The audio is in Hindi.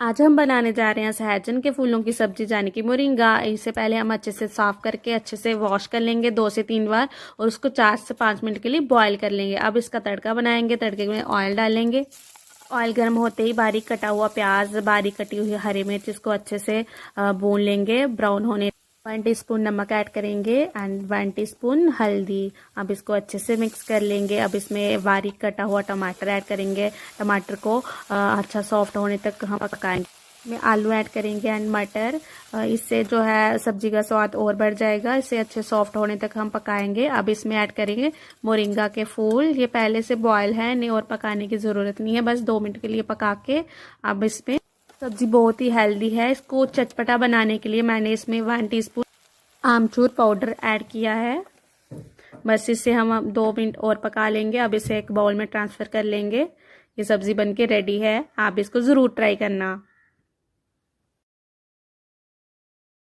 आज हम बनाने जा रहे हैं सहजन के फूलों की सब्जी यानी कि मोरिंगा। इससे पहले हम अच्छे से साफ करके अच्छे से वॉश कर लेंगे 2 से 3 बार और उसको 4 से 5 मिनट के लिए बॉईल कर लेंगे। अब इसका तड़का बनाएंगे। तड़के में ऑयल डालेंगे। ऑयल गर्म होते ही बारीक कटा हुआ प्याज, बारीक कटी हुई हरी मिर्च, इसको अच्छे से भून लेंगे ब्राउन होने। 1 टीस्पून नमक ऐड करेंगे एंड 1 टीस्पून हल्दी। अब इसको अच्छे से मिक्स कर लेंगे। अब इसमें बारीक कटा हुआ टमाटर ऐड करेंगे। टमाटर को अच्छा सॉफ्ट होने तक हम पकाएंगे। इसमें आलू ऐड करेंगे एंड मटर। इससे जो है सब्जी का स्वाद और बढ़ जाएगा। इसे अच्छे सॉफ्ट होने तक हम पकाएंगे। अब इसमें ऐड करेंगे मोरिंगा के फूल। ये पहले से बॉयल है, नहीं और पकाने की ज़रूरत नहीं है, बस 2 मिनट के लिए पका के। अब इसमें सब्जी बहुत ही हेल्दी है। इसको चटपटा बनाने के लिए मैंने इसमें 1 टीस्पून आमचूर पाउडर ऐड किया है। बस इसे हम 2 मिनट और पका लेंगे। अब इसे एक बाउल में ट्रांसफ़र कर लेंगे। ये सब्ज़ी बनके रेडी है। आप इसको ज़रूर ट्राई करना।